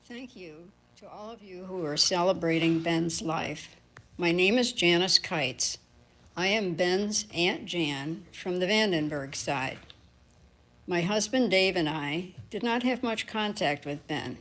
Thank you to all of you who are celebrating Ben's life. My name is Janice Kites. I am Ben's Aunt Jan from the Vandenberg side. My husband Dave and I did not have much contact with Ben.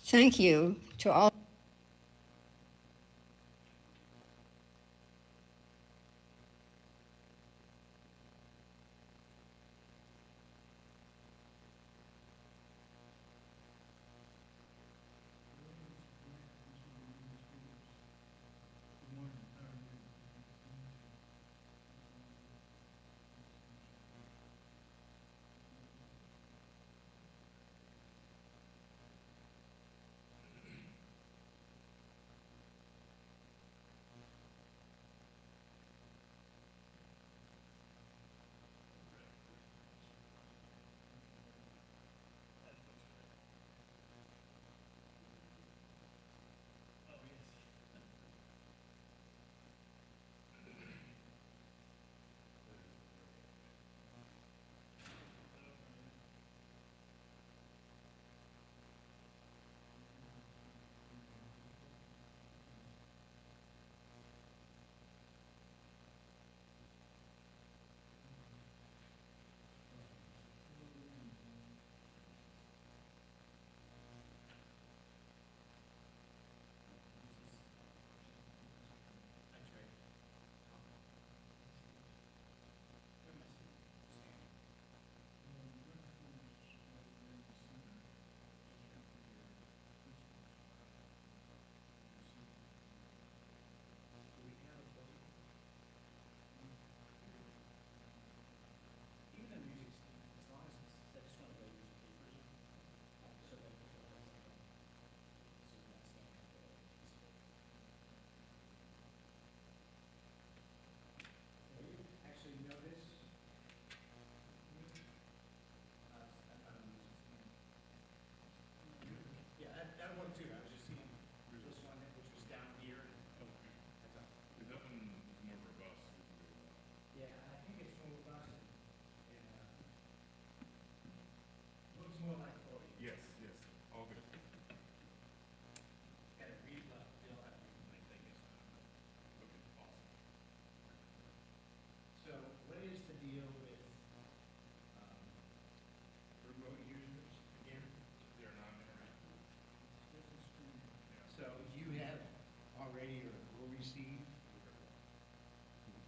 Thank you to all.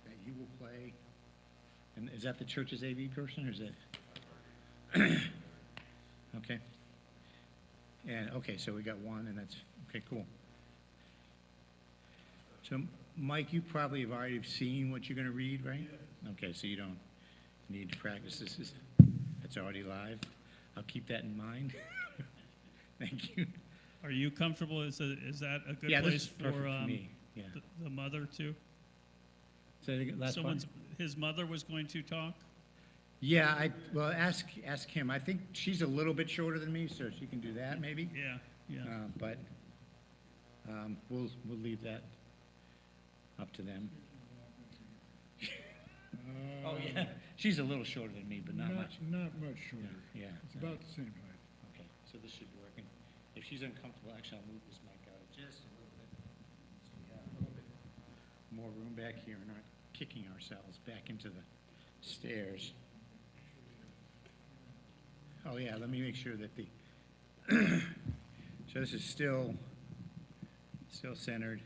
That you will play, and is that the church's AV person, or is it? Okay. And, okay, so we got one, and that's, okay, cool. So, Mike, you probably have already seen what you're gonna read, right? Okay, so you don't need to practice this, it's already live. I'll keep that in mind. Thank you. Are you comfortable? Is that a good Yeah, this place is perfect for me, yeah. the mother too? So, the last part? His mother was going to talk? Yeah, well, ask him. I think she's a little bit shorter than me, so she can do that, maybe. Yeah, yeah. But we'll leave that up to them. Oh, yeah, she's a little shorter than me, but not much. Not much shorter. Yeah. It's about the same height. Okay, so this should work. And if she's uncomfortable, actually, I'll move this mic out just a little bit. So we have a little bit more room back here and not kicking ourselves back into the stairs. Oh, yeah, let me make sure that the, so this is still centered.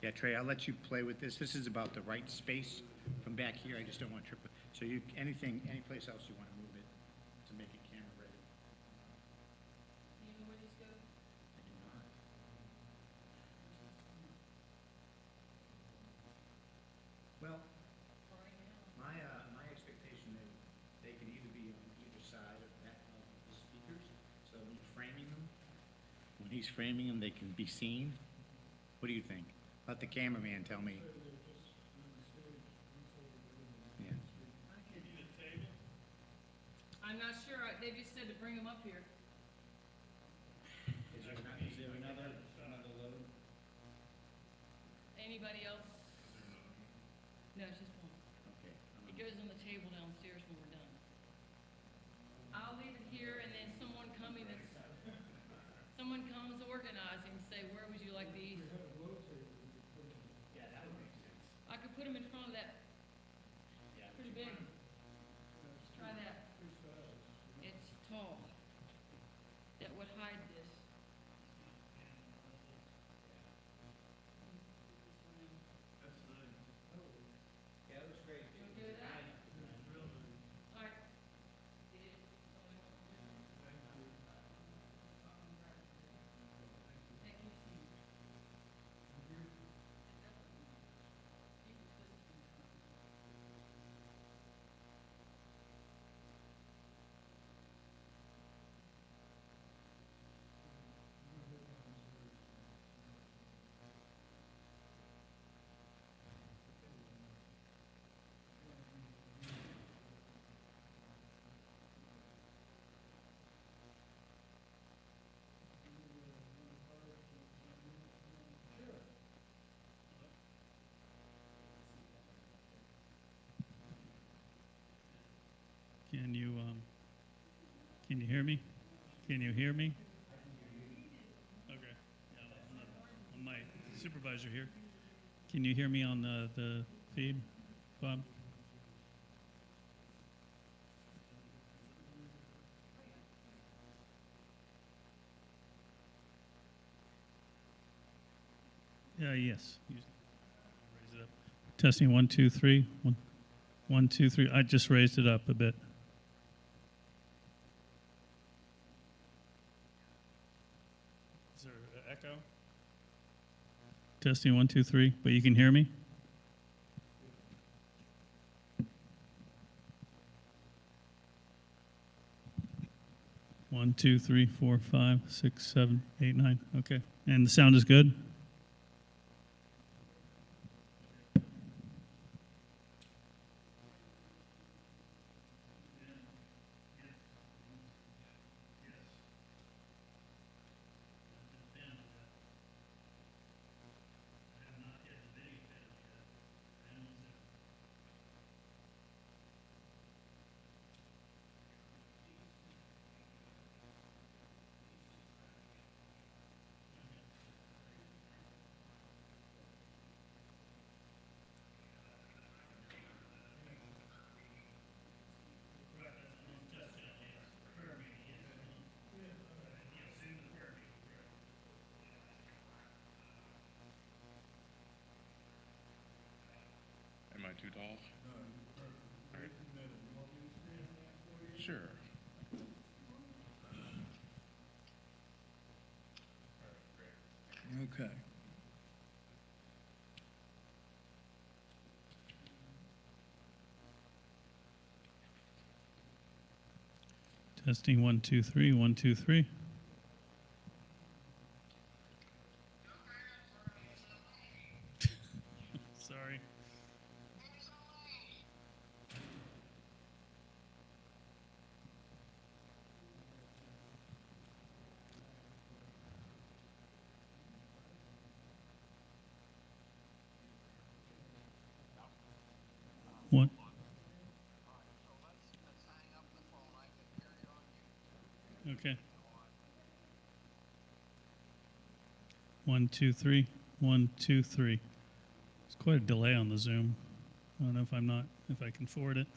Yeah, Trey, I'll let you play with this. This is about the right space from back here. I just don't want to trip. So you, any place else you want to move it to make it camera ready. Do you know where these go? I do not. Well, my expectation is they can either be on either side of that of the speakers. So when he's framing them, they can be seen. What do you think? Let the cameraman tell me. Yeah. I'm not sure. They just said to bring them up here. Is there another load? Anybody else? No, it's just one. Okay. It goes on the table downstairs when we're done. I'll leave it here, and then someone comes organizing, say, where would you like these? Yeah, that would make sense. I could put them in front of that. Yeah. Pretty big. Try that. It's tall. Can you hear me? Can you hear me? Okay. Yeah, on my supervisor here. Can you hear me on the feed, Bob? Yeah, yes. Raise it up. Testing 1, 2, 3. 1, 2, 3. I just raised it up a bit. Is there an echo? Testing 1, 2, 3. But you can hear me? One, two, three, four, 5, 6, 7, 8, 9. Okay. And the sound is good? Am I too tall? All right. Sure. Okay. Testing 1, 2, 3. 1, 2, 3. Sorry. What? Okay. 1, 2, 3. 1, 2, 3. There's quite a delay on the Zoom. I don't know if I can forward it.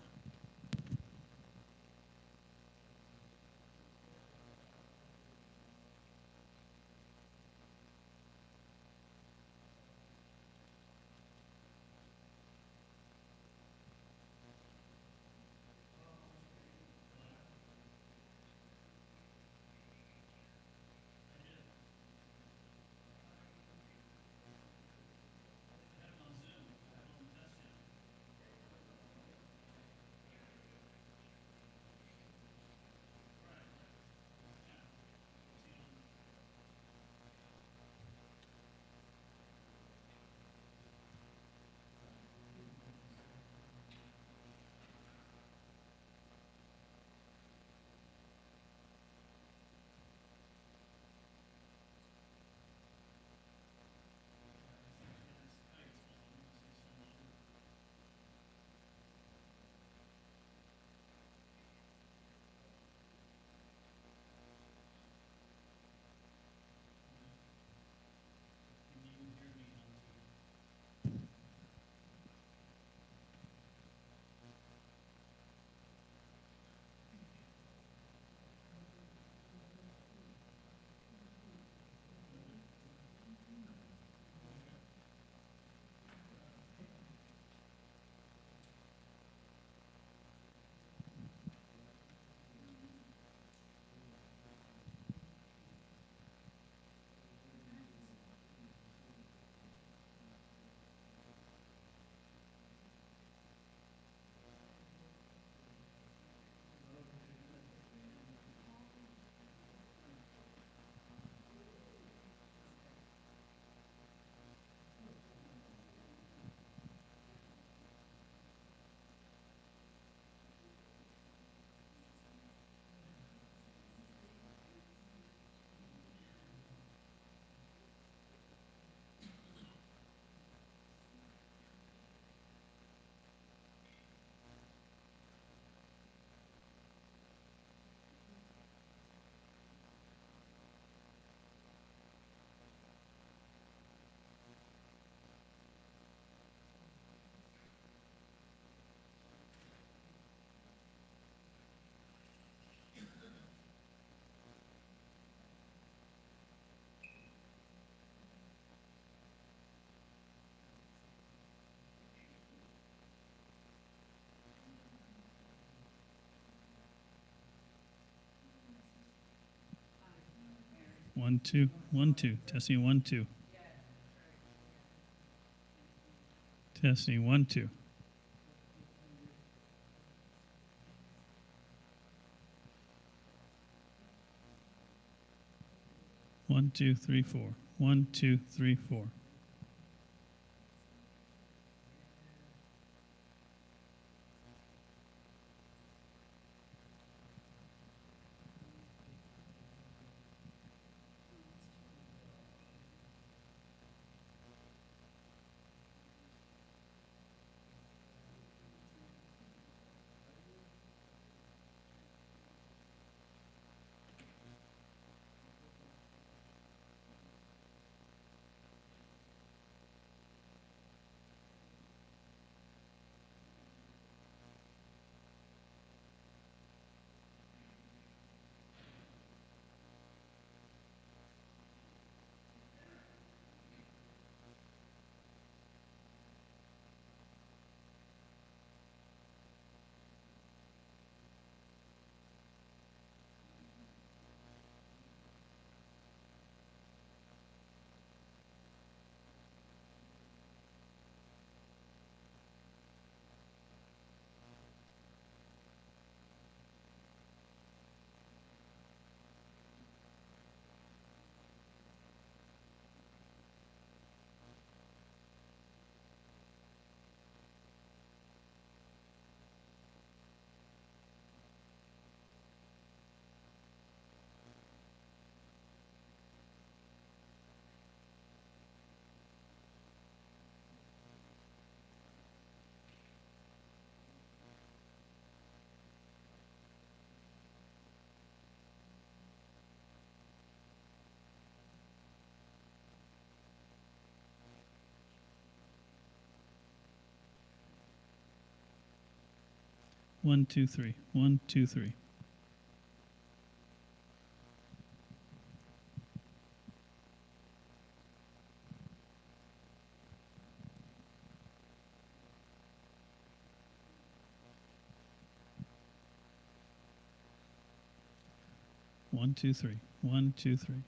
1, 2, 1, 2. Testing 1, 2. Testing 1, 2. One, two, three, four. 1, 2, 3, 4. One, two, three. 1, 2, 3. One, two, three. 1, 2, 3.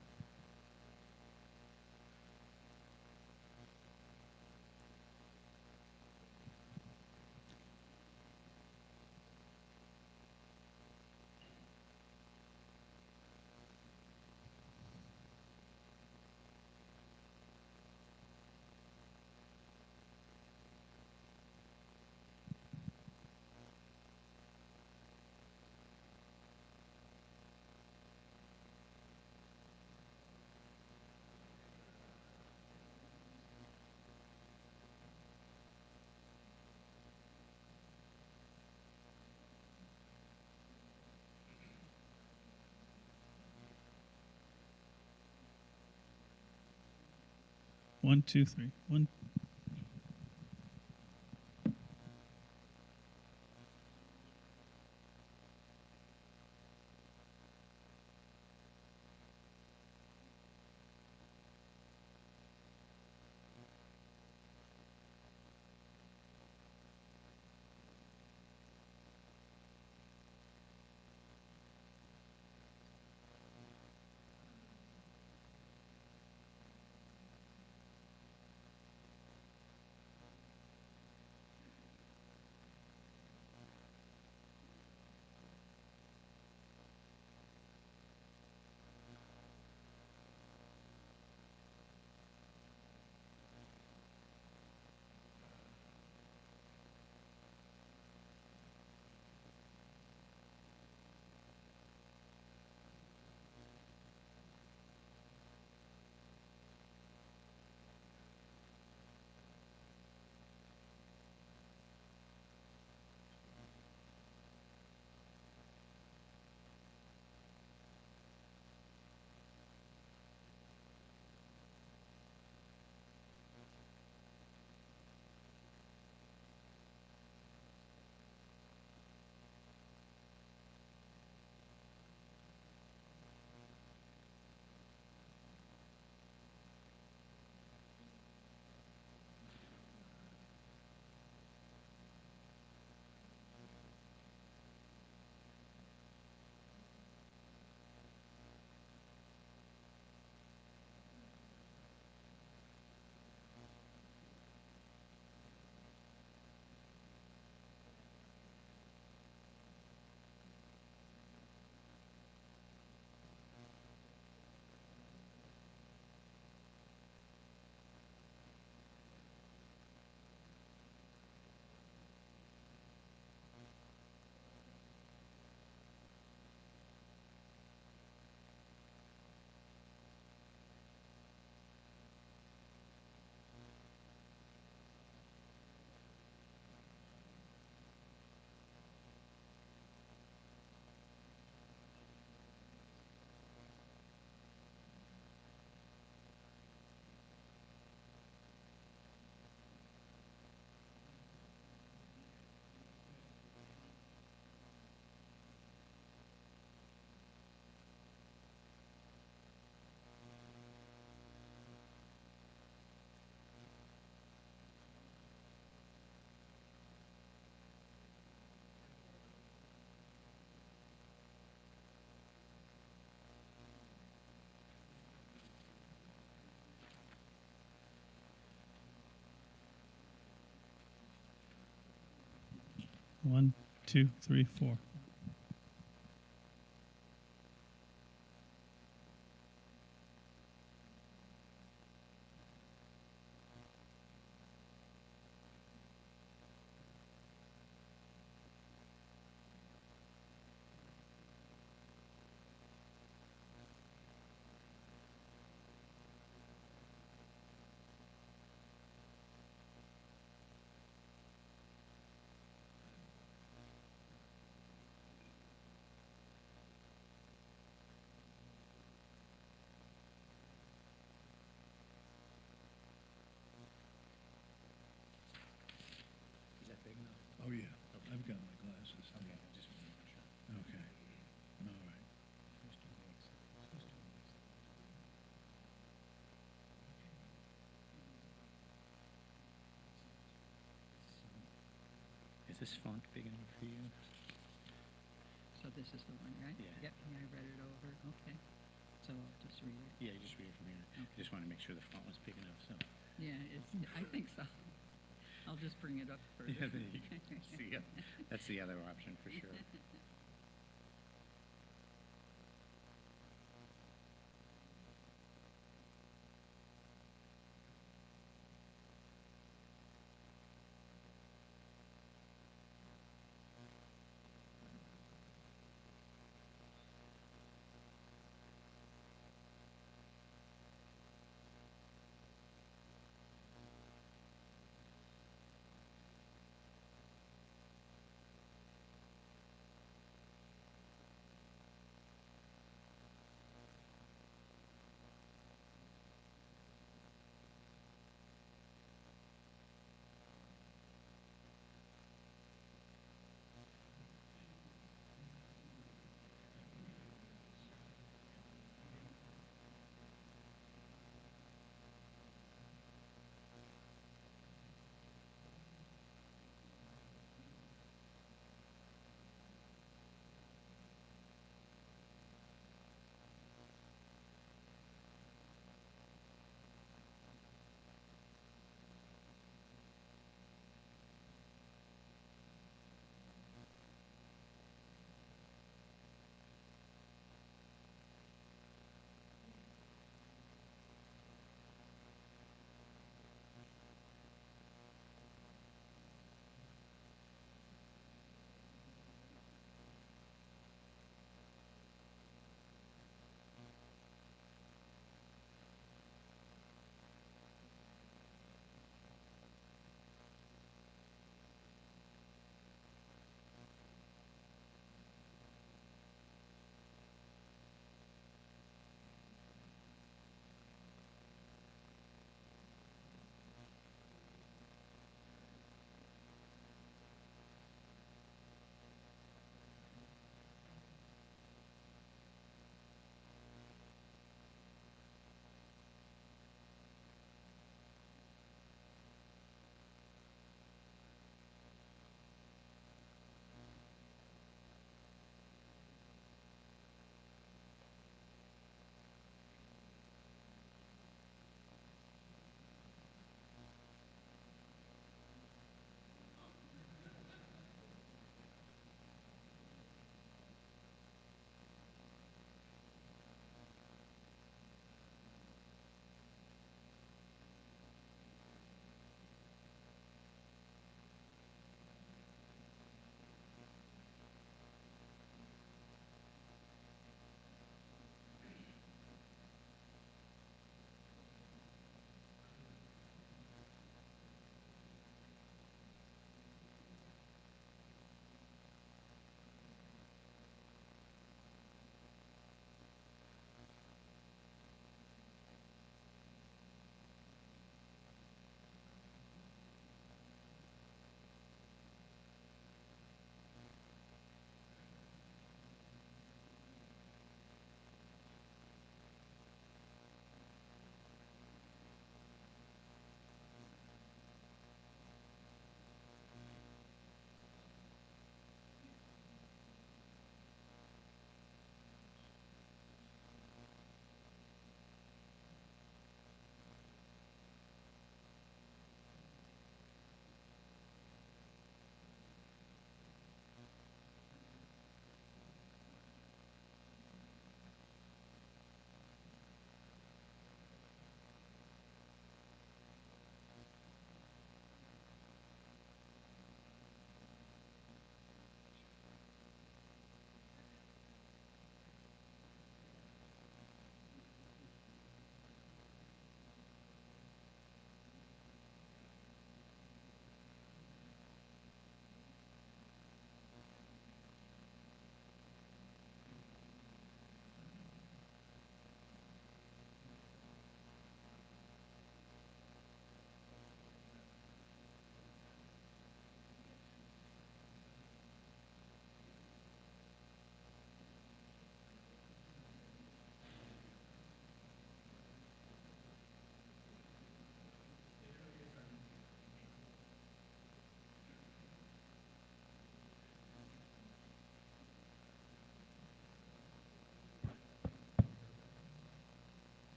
One, two, three. 1. 1, 2, 3, 4. Is that big enough? Oh, yeah, I've got my glasses. Okay, I just want to make sure. Okay, all right. Those two legs. Those two legs. Is this font big enough for you? So this is the one, right? Yeah. Yep, yeah, I read it over, okay. So I'll just read it. Yeah, you just read it from here. I just want to make sure the font was big enough, so. Yeah, I think so. I'll just bring it up further. Yeah, there you go. See, yeah, that's the other option for sure.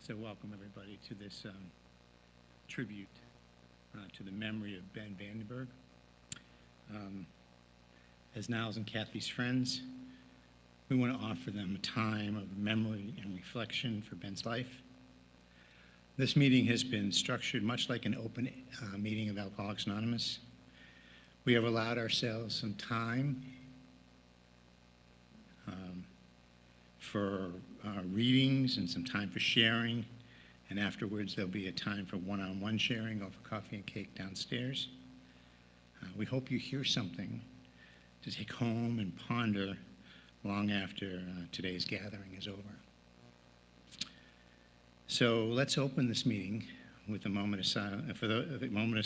So welcome everybody to this tribute to the memory of Ben Vandenberg. As Niles and Kathy's friends, we want to offer them a time of memory and reflection for Ben's life. This meeting has been structured much like an open meeting of Alcoholics Anonymous. We have allowed ourselves some time for readings and some time for sharing, and afterwards there'll be a time for one-on-one sharing over coffee and cake downstairs. We hope you hear something to take home and ponder long after today's gathering is over. So let's open this meeting with a moment of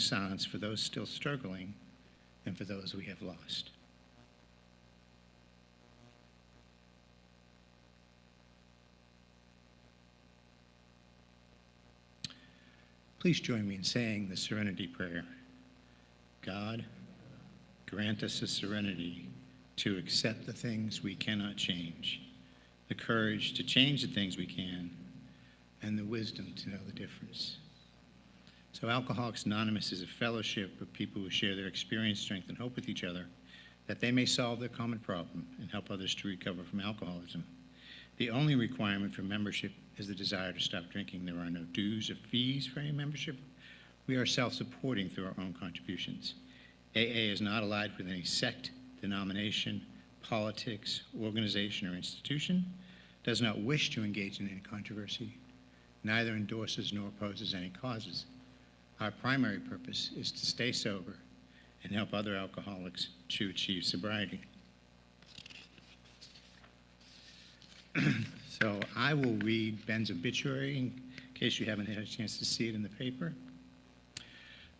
silence for those still struggling and for those we have lost. Please join me in saying the Serenity Prayer. God, grant us the serenity to accept the things we cannot change, the courage to change the things we can, and the wisdom to know the difference. So Alcoholics Anonymous is a fellowship of people who share their experience, strength, and hope with each other, that they may solve their common problem and help others to recover from alcoholism. The only requirement for membership is the desire to stop drinking. There are no dues or fees for any membership. We are self-supporting through our own contributions. AA is not allied with any sect, denomination, politics, organization, or institution, does not wish to engage in any controversy, neither endorses nor opposes any causes. Our primary purpose is to stay sober and help other alcoholics to achieve sobriety. So I will read Ben's obituary in case you haven't had a chance to see it in the paper.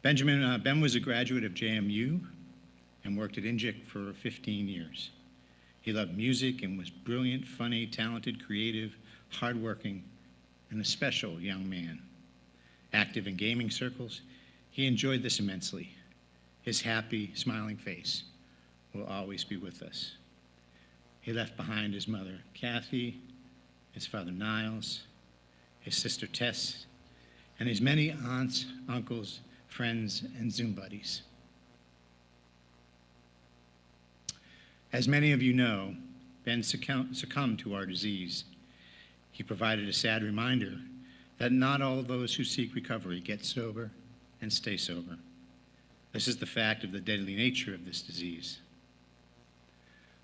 Ben was a graduate of JMU and worked at INJIC for 15 years. He loved music and was brilliant, funny, talented, creative, hardworking, and a special young man. Active in gaming circles, he enjoyed this immensely. His happy, smiling face will always be with us. He left behind his mother, Kathy, his father, Niles, his sister, Tess, and his many aunts, uncles, friends, and Zoom buddies. As many of you know, Ben succumbed to our disease. He provided a sad reminder that not all those who seek recovery get sober and stay sober. This is the fact of the deadly nature of this disease.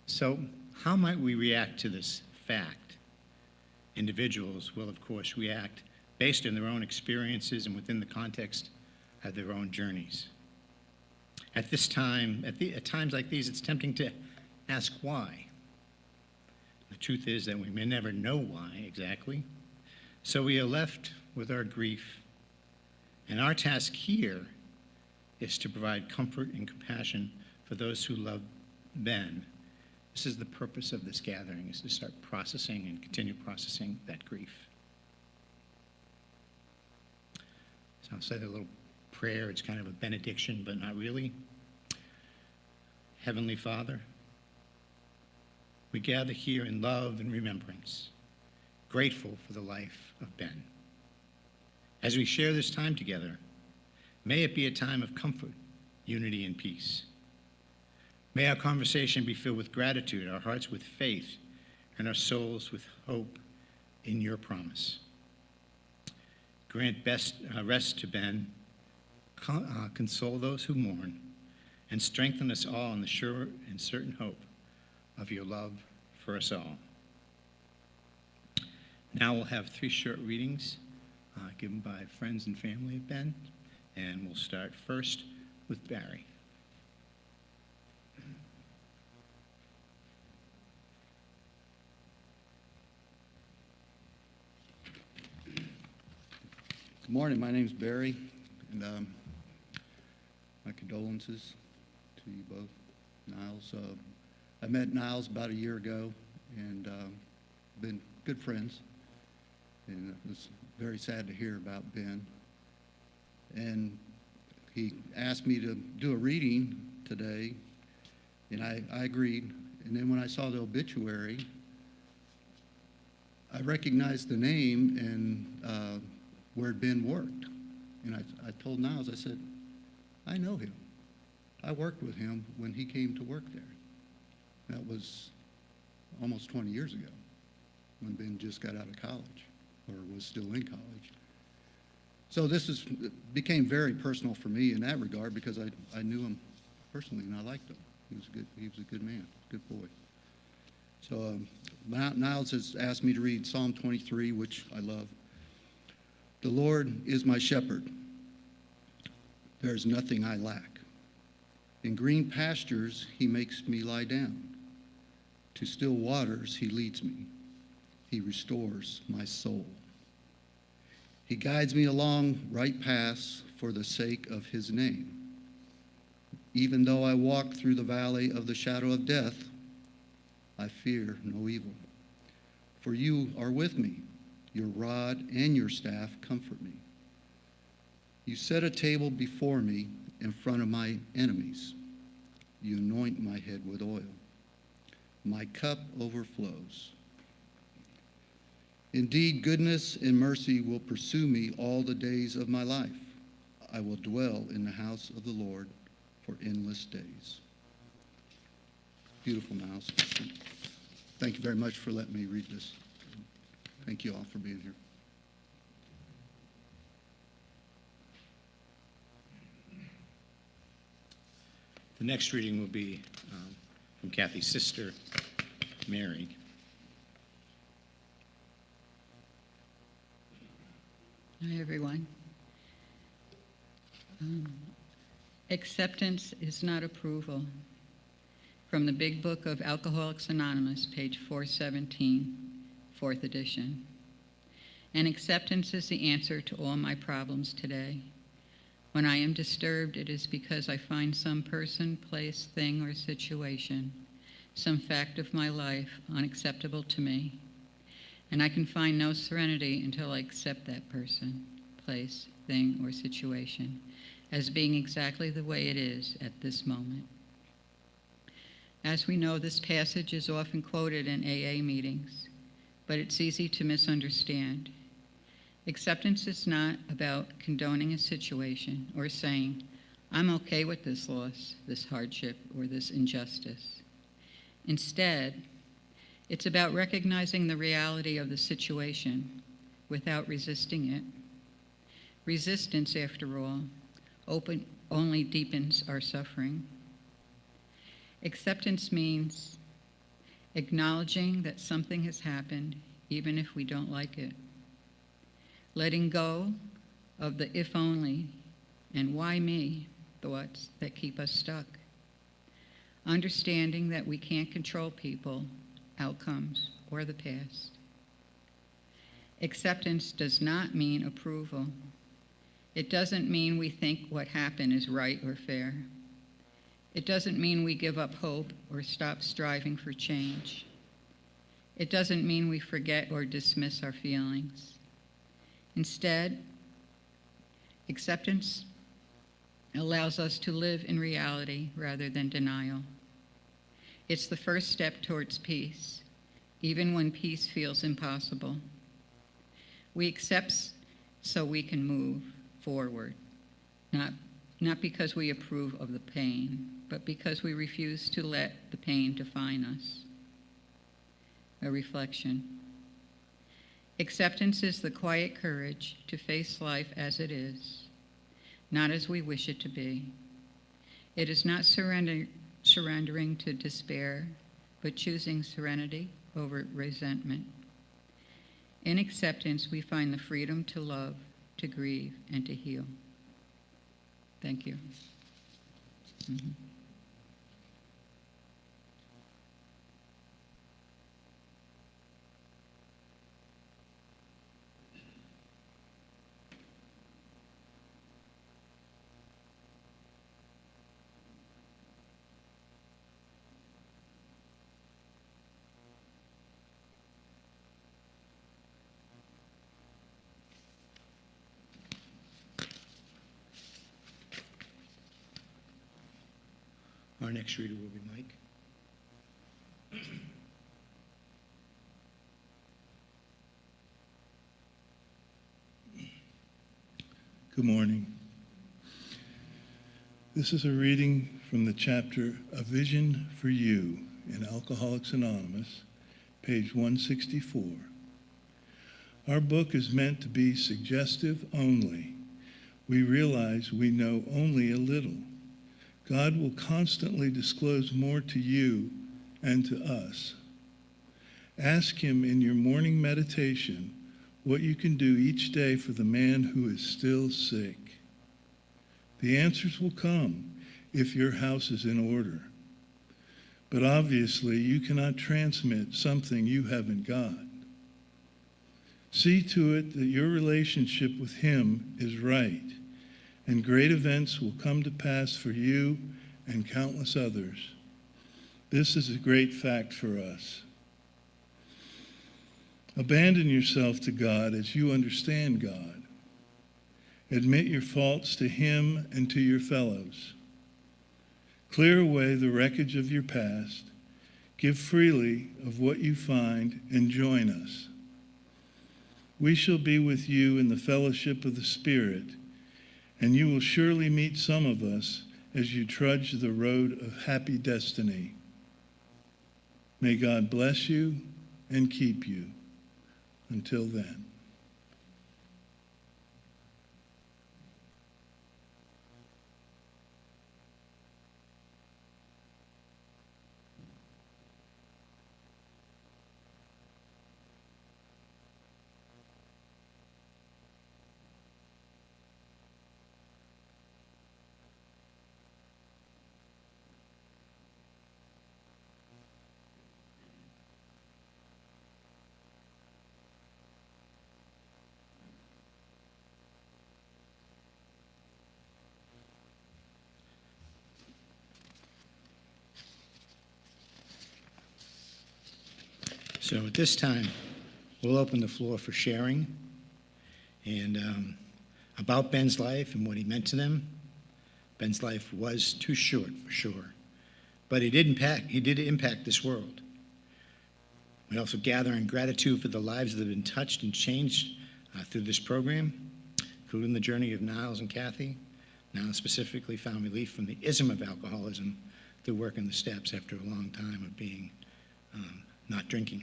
So, how might we react to this fact? Individuals will, of course, react based on their own experiences and within the context of their own journeys. At times like these, it's tempting to ask why. The truth is that we may never know why exactly. So we are left with our grief. And our task here is to provide comfort and compassion for those who love Ben. This is the purpose of this gathering, is to start processing and continue processing that grief. So I'll say a little prayer. It's kind of a benediction, but not really. Heavenly Father, we gather here in love and remembrance, grateful for the life of Ben. As we share this time together, may it be a time of comfort, unity, and peace. May our conversation be filled with gratitude, our hearts with faith, and our souls with hope in your promise. Grant rest to Ben, console those who mourn, and strengthen us all in the sure and certain hope of your love for us all. Now we'll have 3 short readings given by friends and family of Ben, and we'll start first with Barry. Good morning. My name's Barry, and my condolences to you both. Niles, I met Niles about a year ago, and been good friends, and it was very sad to hear about Ben. And he asked me to do a reading today, and I agreed. And then when I saw the obituary, I recognized the name and where Ben worked. And I told Niles, I said, I know him. I worked with him when he came to work there. That was almost 20 years ago when Ben just got out of college or was still in college. So became very personal for me in that regard because I knew him personally and I liked him. He was a good man, good boy. So Niles has asked me to read Psalm 23, which I love. The Lord is my shepherd. There is nothing I lack. In green pastures he makes me lie down. To still waters he leads me. He restores my soul. He guides me along right paths for the sake of his name. Even though I walk through the valley of the shadow of death, I fear no evil. For you are with me. Your rod and your staff comfort me. You set a table before me in front of my enemies. You anoint my head with oil. My cup overflows. Indeed, goodness and mercy will pursue me all the days of my life. I will dwell in the house of the Lord for endless days. Beautiful, Niles. Thank you very much for letting me read this. Thank you all for being here. The next reading will be from Kathy's sister, Mary. Hi, everyone. Acceptance is not approval. From the Big Book of Alcoholics Anonymous, page 417, 4th edition. And acceptance is the answer to all my problems today. When I am disturbed, it is because I find some person, place, thing, or situation, some fact of my life unacceptable to me. And I can find no serenity until I accept that person, place, thing, or situation as being exactly the way it is at this moment. As we know, this passage is often quoted in AA meetings, but it's easy to misunderstand. Acceptance is not about condoning a situation or saying, I'm okay with this loss, this hardship, or this injustice. Instead, it's about recognizing the reality of the situation without resisting it. Resistance, after all, only deepens our suffering. Acceptance means acknowledging that something has happened, even if we don't like it. Letting go of the if only and why me thoughts that keep us stuck. Understanding that we can't control people, outcomes, or the past. Acceptance does not mean approval. It doesn't mean we think what happened is right or fair. It doesn't mean we give up hope or stop striving for change. It doesn't mean we forget or dismiss our feelings. Instead, acceptance allows us to live in reality rather than denial. It's the first step towards peace, even when peace feels impossible. We accept so we can move forward, not because we approve of the pain, but because we refuse to let the pain define us. A reflection. Acceptance is the quiet courage to face life as it is, not as we wish it to be. It is not surrendering to despair, but choosing serenity over resentment. In acceptance, we find the freedom to love, to grieve, and to heal. Thank you. Mm-hmm. Our next reader will be Mike. Good morning. This is a reading from the chapter A Vision for You in Alcoholics Anonymous, page 164. Our book is meant to be suggestive only. We realize we know only a little. God will constantly disclose more to you and to us. Ask him in your morning meditation what you can do each day for the man who is still sick. The answers will come if your house is in order. But obviously, you cannot transmit something you haven't got. See to it that your relationship with him is right, and great events will come to pass for you and countless others. This is a great fact for us. Abandon yourself to God as you understand God. Admit your faults to him and to your fellows. Clear away the wreckage of your past. Give freely of what you find and join us. We shall be with you in the fellowship of the Spirit, and you will surely meet some of us as you trudge the road of happy destiny. May God bless you and keep you. Until then. So at this time, we'll open the floor for sharing and about Ben's life and what he meant to them. Ben's life was too short, for sure, but he did impact this world. We also gather in gratitude for the lives that have been touched and changed through this program, including the journey of Niles and Kathy. Niles specifically found relief from the ism of alcoholism through working the steps after a long time of being not drinking.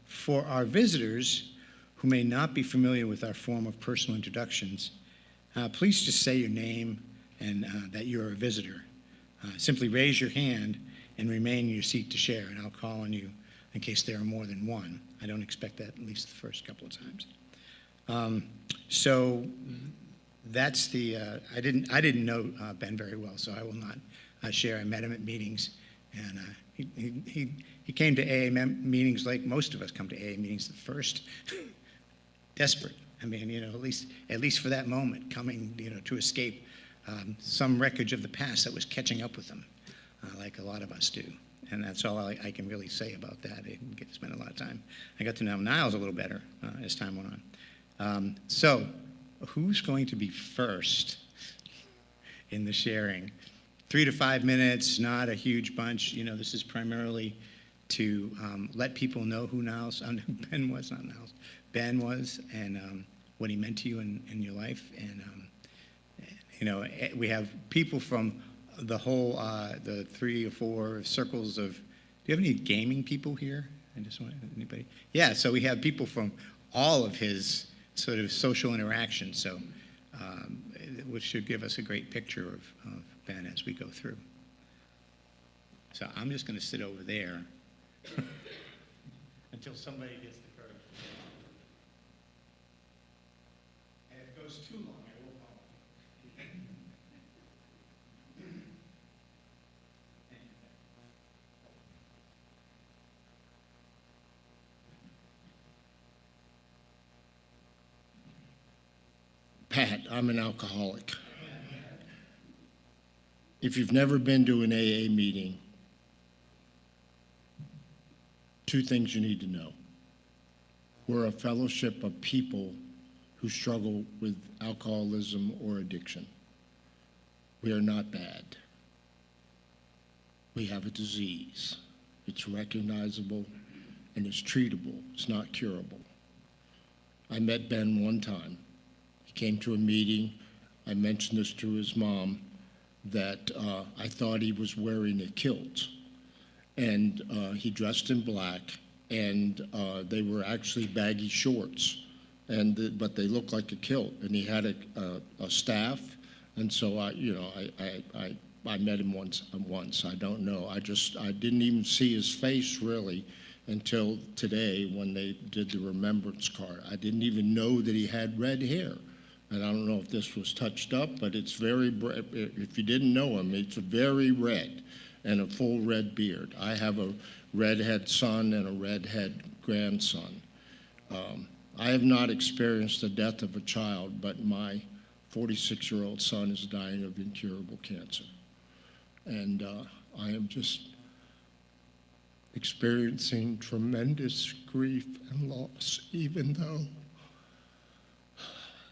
For our visitors who may not be familiar with our form of personal introductions, please just say your name and that you're a visitor. Simply raise your hand and remain in your seat to share, and I'll call on you in case there are more than one. I don't expect that, at least the first couple of times. So that's the, I didn't know Ben very well, so I will not share. I met him at meetings, and he came to AA meetings like most of us come to AA meetings at first, desperate. I mean, at least for that moment, coming, to escape some wreckage of the past that was catching up with them, like a lot of us do. And that's all I can really say about that. I didn't get to spend a lot of time. I got to know Niles a little better as time went on. So, who's going to be first in the sharing? 3 to 5 minutes, not a huge bunch. This is primarily to let people know who Ben was, not Niles. Ben was, and what he meant to you in your life. And, we have people from the whole, the 3 or 4 circles of, do you have any gaming people here? Anybody? Yeah, so we have people from all of his sort of social interactions, so which should give us a great picture of Ben as we go through. So I'm just going to sit over there until somebody gets the courage. And if it goes too long, I will follow. Pat, I'm an alcoholic. If you've never been to an AA meeting, 2 things you need to know. We're a fellowship of people who struggle with alcoholism or addiction. We are not bad. We have a disease. It's recognizable and it's treatable. It's not curable. I met Ben one time. He came to a meeting. I mentioned this to his mom, that I thought he was wearing a kilt. And he dressed in black, and they were actually baggy shorts, but they looked like a kilt. And he had a staff, and so I met him once. I don't know. I didn't even see his face really until today when they did the remembrance card. I didn't even know that he had red hair. And I don't know if this was touched up, but it's very, if you didn't know him, it's very red and a full red beard. I have a redhead son and a redhead grandson. I have not experienced the death of a child, but my 46-year-old son is dying of incurable cancer. And I am just experiencing tremendous grief and loss, even though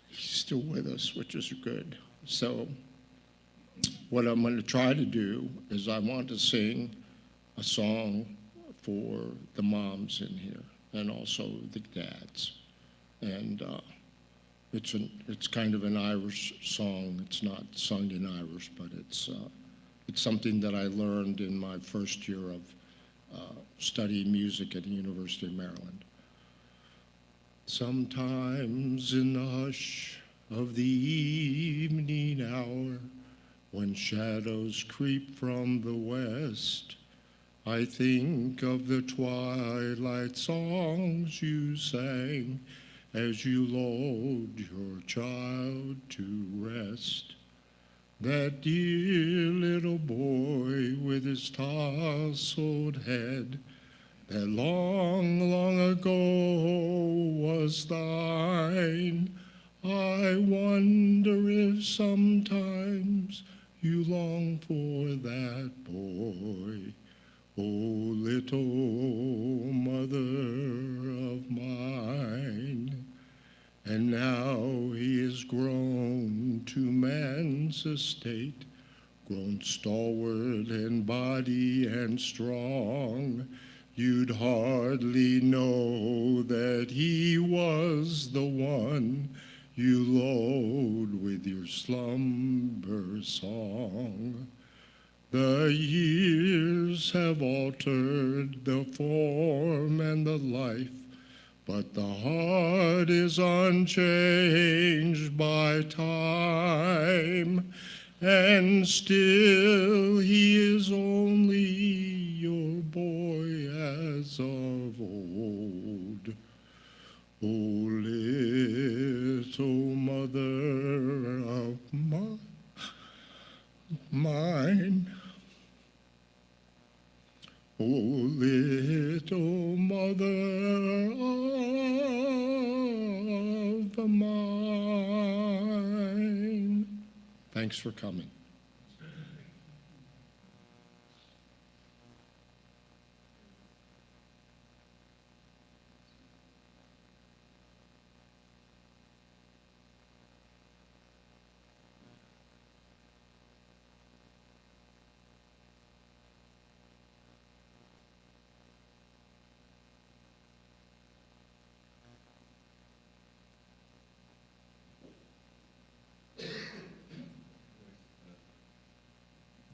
he's still with us, which is good. So what I'm going to try to do is I want to sing a song for the moms in here and also the dads. And it's kind of an Irish song. It's not sung in Irish, but it's something that I learned in my first year of studying music at the University of Maryland. Sometimes in the hush of the evening hour, when shadows creep from the west, I think of the twilight songs you sang as you lulled your child to rest. That dear little boy with his tousled head, that long, long ago was thine. I wonder if sometimes you long for that boy, oh little mother of mine. And now he is grown to man's estate, grown stalwart in body and strong. You'd hardly know that he was the one you lulled with your slumber song. The years have altered the form and the life, but the heart is unchanged by time, and still he is only your boy as of old. Oh, little mother of mine, oh, little mother of mine. Thanks for coming.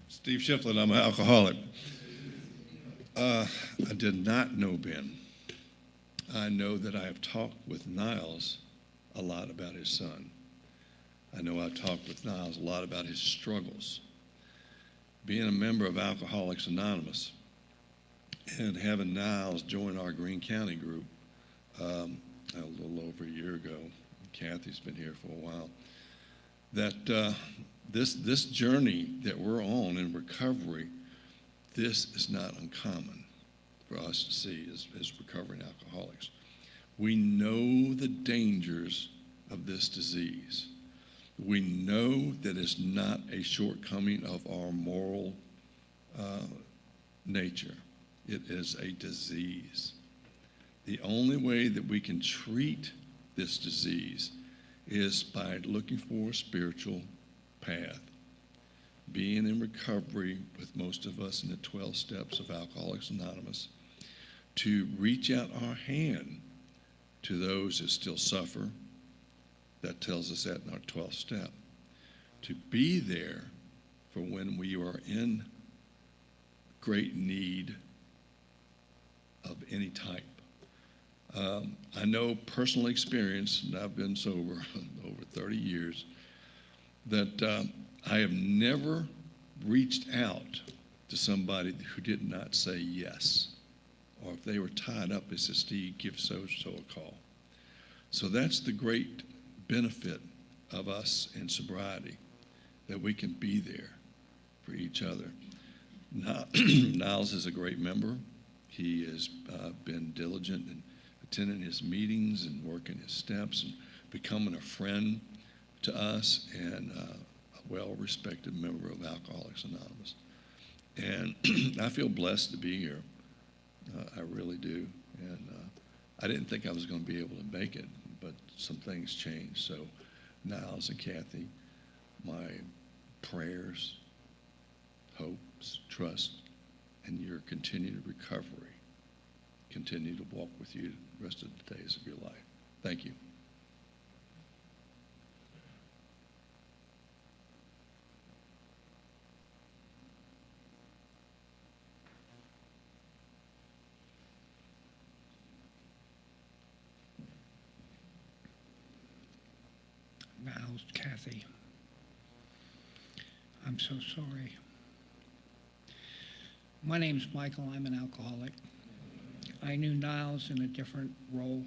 Steve Shiflett, I'm an alcoholic. I did not know Ben. I know that I have talked with Niles a lot about his son. I know I've talked with Niles a lot about his struggles. Being a member of Alcoholics Anonymous and having Niles join our Greene County group a little over a year ago, Kathy's been here for a while, that this journey that we're on in recovery, this is not uncommon for us to see as recovering alcoholics. We know the dangers of this disease. We know that it's not a shortcoming of our moral nature. It is a disease. The only way that we can treat this disease is by looking for a spiritual path. Being in recovery with most of us in the 12 steps of Alcoholics Anonymous, to reach out our hand to those that still suffer, That tells us that in our 12th step. To be there for when we are in great need of any type. I know personal experience, and I've been sober over 30 years, that I have never reached out to somebody who did not say yes. Or if they were tied up, they said, Steve, give so-and-so a call. So that's the great benefit of us in sobriety, that we can be there for each other. Niles is a great member. He has been diligent in attending his meetings and working his steps and becoming a friend to us and a well-respected member of Alcoholics Anonymous. And I feel blessed to be here. I really do. And I didn't think I was going to be able to make it, but some things changed. So Niles and Kathy, my prayers, hopes, trust, and your continued recovery continue to walk with you the rest of the days of your life. Thank you. Niles, Kathy, I'm so sorry. My name's Michael. I'm an alcoholic. I knew Niles in a different role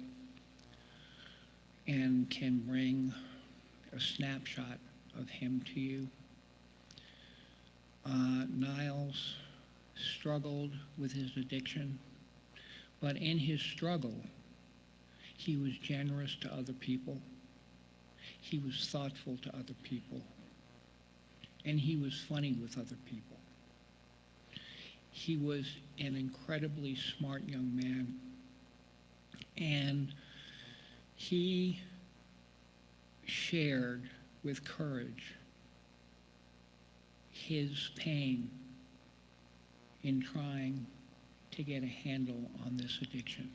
and can bring a snapshot of him to you. Niles struggled with his addiction, but in his struggle, he was generous to other people. He was thoughtful to other people, and he was funny with other people. He was an incredibly smart young man, and he shared with courage his pain in trying to get a handle on this addiction.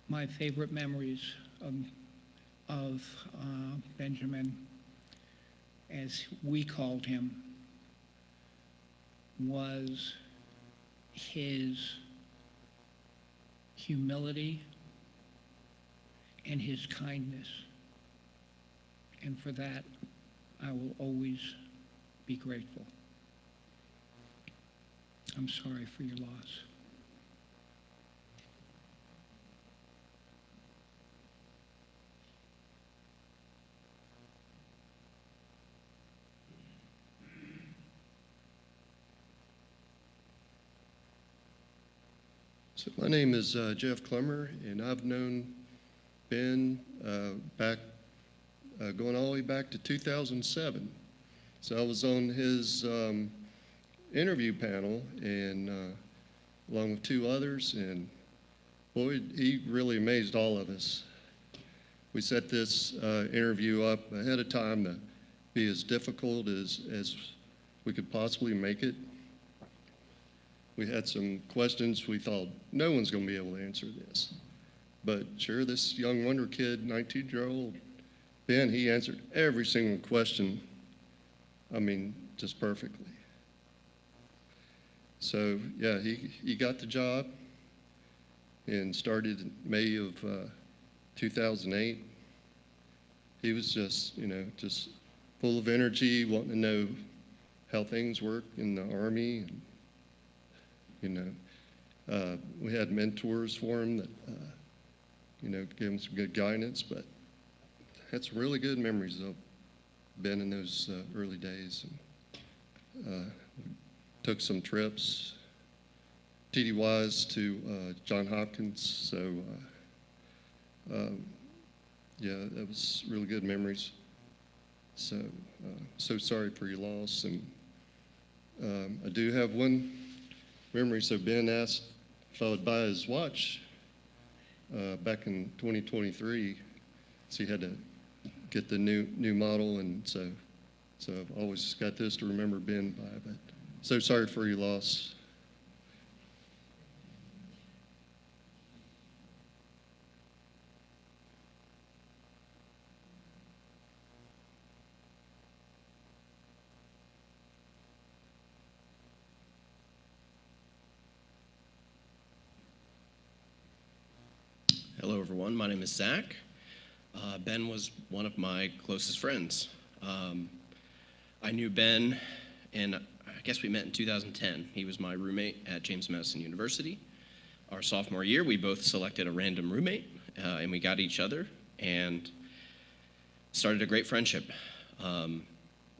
My favorite memories of Benjamin, as we called him, was his humility and his kindness. And for that, I will always be grateful. I'm sorry for your loss. So my name is Jeff Clemmer, and I've known Ben going all the way back to 2007. So I was on his interview panel, and along with two others, and boy, he really amazed all of us. We set this interview up ahead of time to be as difficult as we could possibly make it. We had some questions we thought no one's going to be able to answer this. But sure, this young wonder kid, 19-year-old Ben, he answered every single question, I mean, just perfectly. So yeah, he got the job and started in May of 2008. He was just, just full of energy, wanting to know how things work in the Army. And, we had mentors for him that, gave him some good guidance, but had some really good memories of Ben in those early days. And, took some trips, TDYs to John Hopkins, so yeah, that was really good memories. So, so sorry for your loss. And I do have one memory. So Ben asked if I would buy his watch back in 2023. So he had to get the new model, and so I've always got this to remember Ben by. But so sorry for your loss. Hello, everyone. My name is Zach. Ben was one of my closest friends. I knew Ben, and I guess we met in 2010. He was my roommate at James Madison University. Our sophomore year, we both selected a random roommate, and we got each other and started a great friendship. A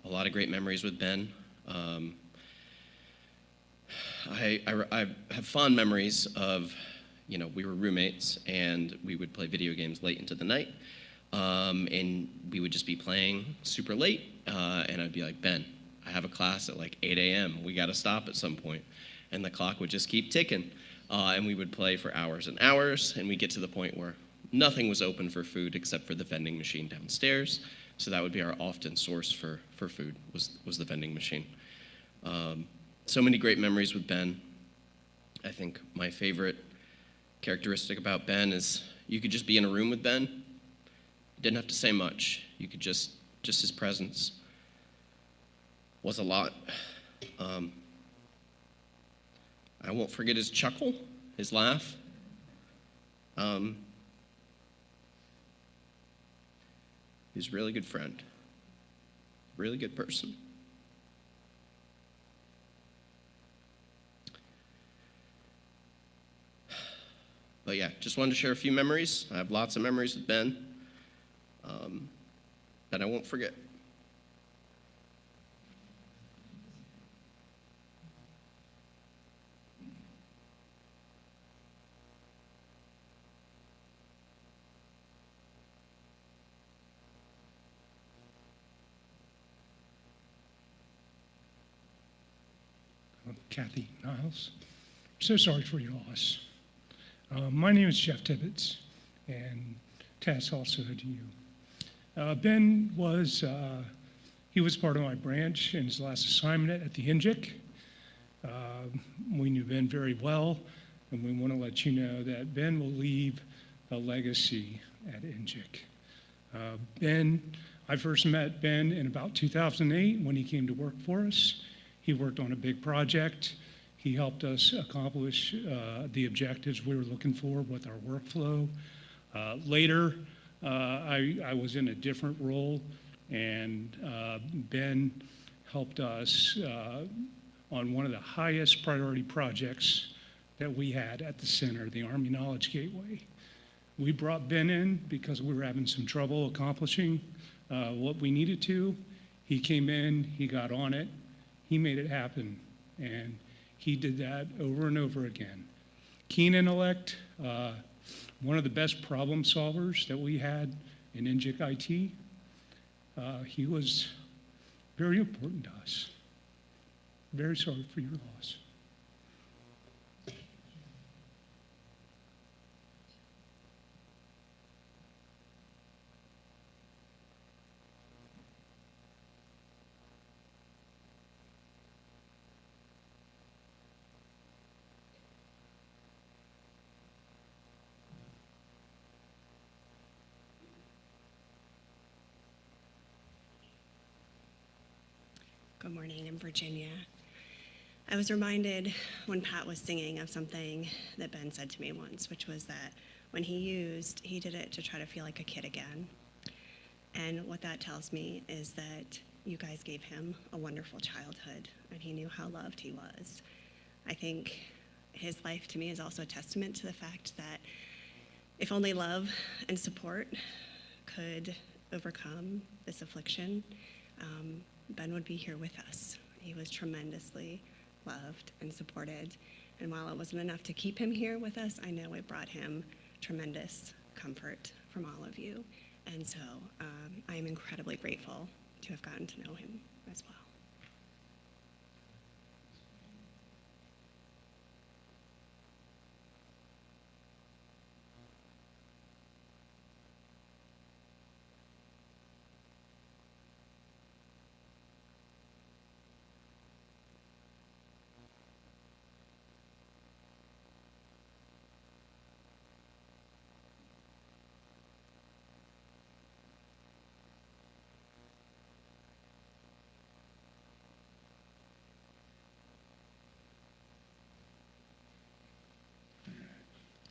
lot of great memories with Ben. I have fond memories of, we were roommates and we would play video games late into the night. And we would just be playing super late. And I'd be like, Ben, I have a class at like 8 a.m. We got to stop at some point. And the clock would just keep ticking. And we would play for hours and hours. And we'd get to the point where nothing was open for food except for the vending machine downstairs. So that would be our often source for food, was the vending machine. So many great memories with Ben. I think my favorite characteristic about Ben is you could just be in a room with Ben. You didn't have to say much. You could just his presence was a lot. I won't forget his chuckle, his laugh. He's a really good friend, really good person. But yeah, just wanted to share a few memories. I have lots of memories with Ben that I won't forget. Kathy Niles. So sorry for your loss. My name is Jeff Tibbetts, and Tess also to you. Ben was, he was part of my branch in his last assignment at the NJIC. We knew Ben very well, and we want to let you know that Ben will leave a legacy at NJIC. Ben, I first met Ben in about 2008 when he came to work for us. He worked on a big project. He helped us accomplish the objectives we were looking for with our workflow. Later, I was in a different role, and Ben helped us on one of the highest priority projects that we had at the center, the Army Knowledge Gateway. We brought Ben in because we were having some trouble accomplishing what we needed to. He came in, he got on it, he made it happen, and he did that over and over again. Keen intellect, one of the best problem solvers that we had in NJIC IT. He was very important to us. Very sorry for your loss. Good morning, I'm Virginia. I was reminded when Pat was singing of something that Ben said to me once, which was that when he used, he did it to try to feel like a kid again. And what that tells me is that you guys gave him a wonderful childhood, and he knew how loved he was. I think his life to me is also a testament to the fact that if only love and support could overcome this affliction, Ben would be here with us. He was tremendously loved and supported. And while it wasn't enough to keep him here with us, I know it brought him tremendous comfort from all of you. And so I am incredibly grateful to have gotten to know him as well.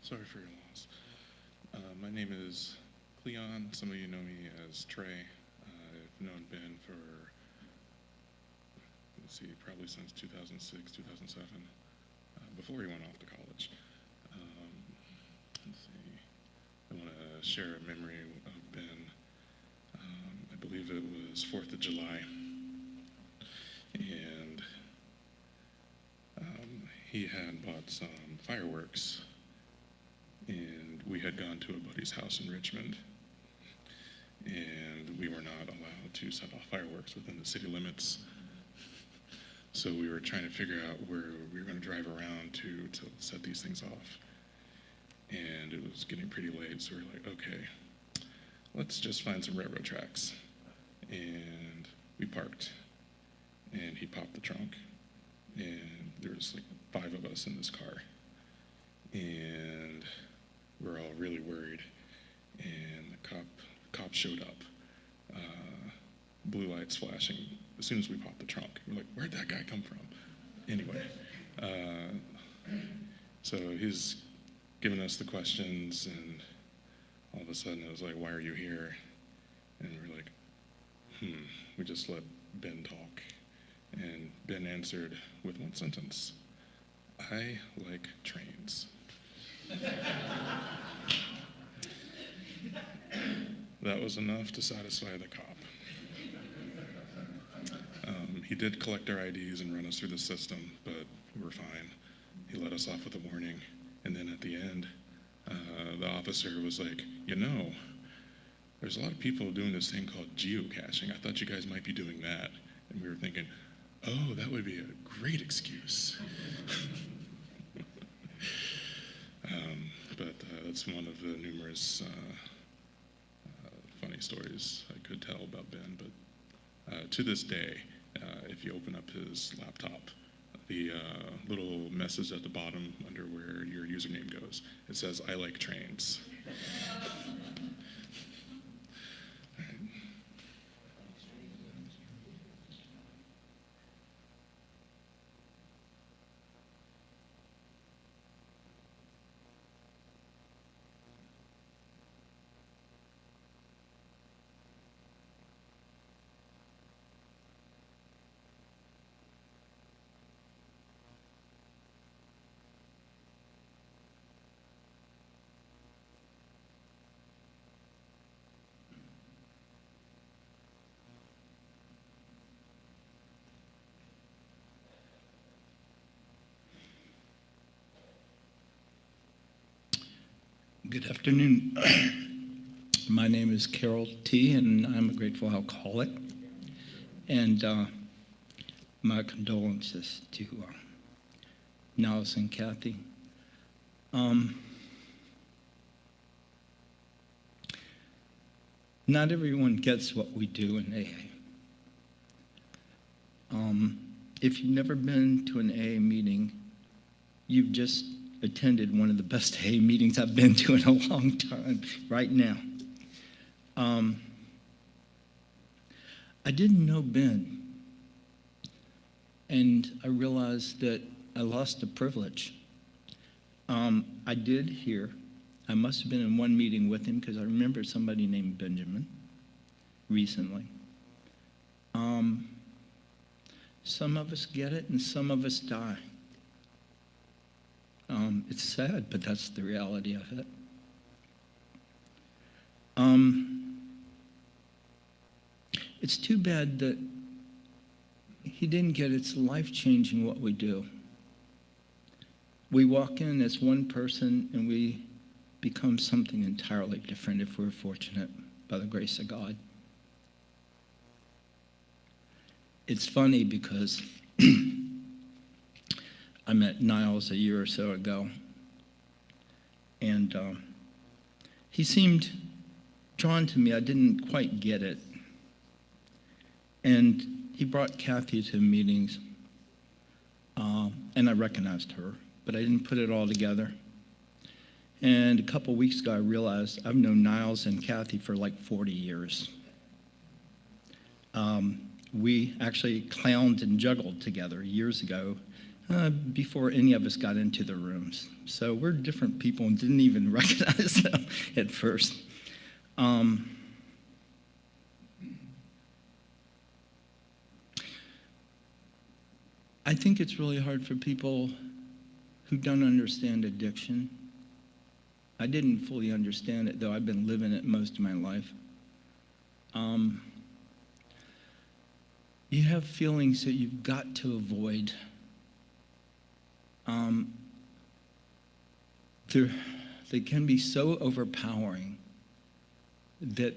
Sorry for your loss. My name is Cleon. Some of you know me as Trey. I've known Ben for, let's see, probably since 2006, 2007, before he went off to college. Let's see. I want to share a memory of Ben. I believe it was 4th of July. And he had bought some fireworks, and we had gone to a buddy's house in Richmond, and we were not allowed to set off fireworks within the city limits. So we were trying to figure out where we were going to drive around to set these things off. And it was getting pretty late, so we were like, okay, let's just find some railroad tracks. And we parked, and he popped the trunk, and there was like 5 of us in this car. And we're all really worried, and the cop showed up, blue lights flashing as soon as we popped the trunk. We're like, where'd that guy come from? Anyway, so he's giving us the questions, and all of a sudden it was like, why are you here? And we're like, we just let Ben talk. And Ben answered with one sentence, I like trains. That was enough to satisfy the cop. He did collect our IDs and run us through the system, but we were fine. He let us off with a warning. And then at the end, the officer was like, you know, there's a lot of people doing this thing called geocaching. I thought you guys might be doing that. And we were thinking, oh, that would be a great excuse. But that's one of the numerous funny stories I could tell about Ben. But to this day, if you open up his laptop, the little message at the bottom under where your username goes, it says, I like trains. Good afternoon. My name is Carol T., and I'm a grateful alcoholic. And my condolences to Niles and Kathy. Not everyone gets what we do in AA. If you've never been to an AA meeting, you've just attended one of the best AA meetings I've been to in a long time, right now. I didn't know Ben, and I realized that I lost a privilege. I did hear, I must have been in one meeting with him because I remember somebody named Benjamin recently. Some of us get it and some of us die. It's sad, but that's the reality of it. It's too bad that he didn't get it's life-changing what we do. We walk in as one person and we become something entirely different if we're fortunate by the grace of God. It's funny because I met Niles a year or so ago, and he seemed drawn to me. I didn't quite get it. And he brought Kathy to meetings, and I recognized her, but I didn't put it all together. And a couple weeks ago, I realized I've known Niles and Kathy for like 40 years. We actually clowned and juggled together years ago before any of us got into the rooms. So we're different people and didn't even recognize them at first. I think it's really hard for people who don't understand addiction. I didn't fully understand it, though I've been living it most of my life. You have feelings that you've got to avoid. They can be so overpowering that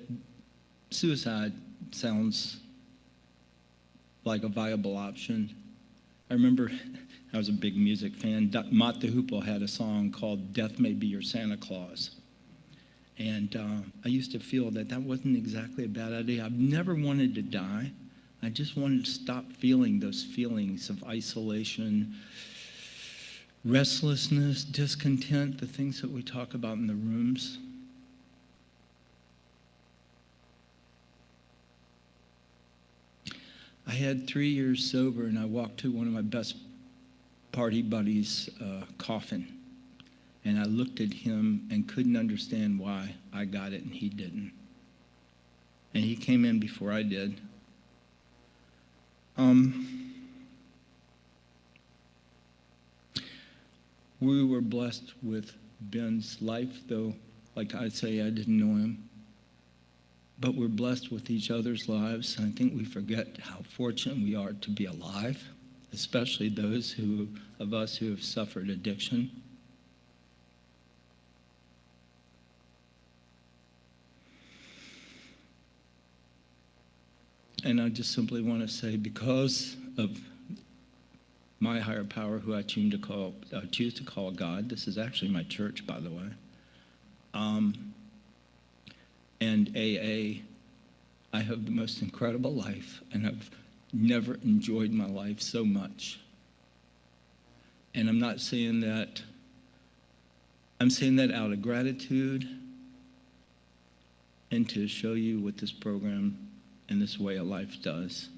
suicide sounds like a viable option. I remember I was a big music fan. Mott the Hoople had a song called Death May Be Your Santa Claus. And I used to feel that that wasn't exactly a bad idea. I've never wanted to die. I just wanted to stop feeling those feelings of isolation, restlessness, discontent, the things that we talk about in the rooms. I had 3 years sober, and I walked to one of my best party buddies' coffin. And I looked at him and couldn't understand why I got it and he didn't. And he came in before I did. We were blessed with Ben's life, though, like I say, I didn't know him. But we're blessed with each other's lives. I think we forget how fortunate we are to be alive, especially those of us who have suffered addiction. And I just simply want to say, because of my higher power, who I choose to call God, this is actually my church, by the way, and AA, I have the most incredible life, and I've never enjoyed my life so much. And I'm not saying that, I'm saying that out of gratitude and to show you what this program and this way of life does.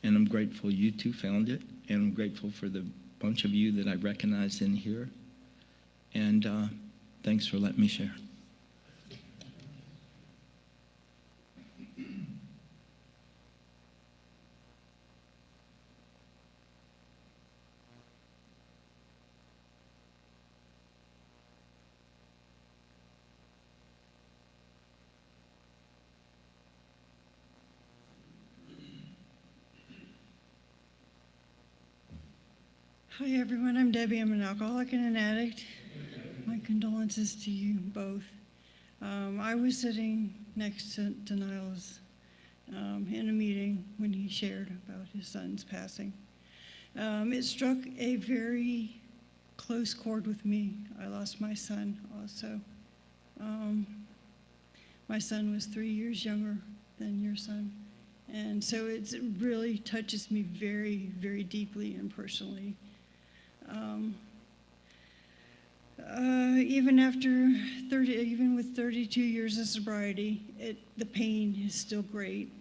And I'm grateful you two found it, and I'm grateful for the bunch of you that I recognized in here. And thanks for letting me share. Hi, everyone. I'm Debbie. I'm an alcoholic and an addict. My condolences to you both. I was sitting next to Niles in a meeting when he shared about his son's passing. It struck a very close chord with me. I lost my son also. My son was 3 years younger than your son. And so it really touches me very, very deeply and personally. Even with 32 years of sobriety, the pain is still great.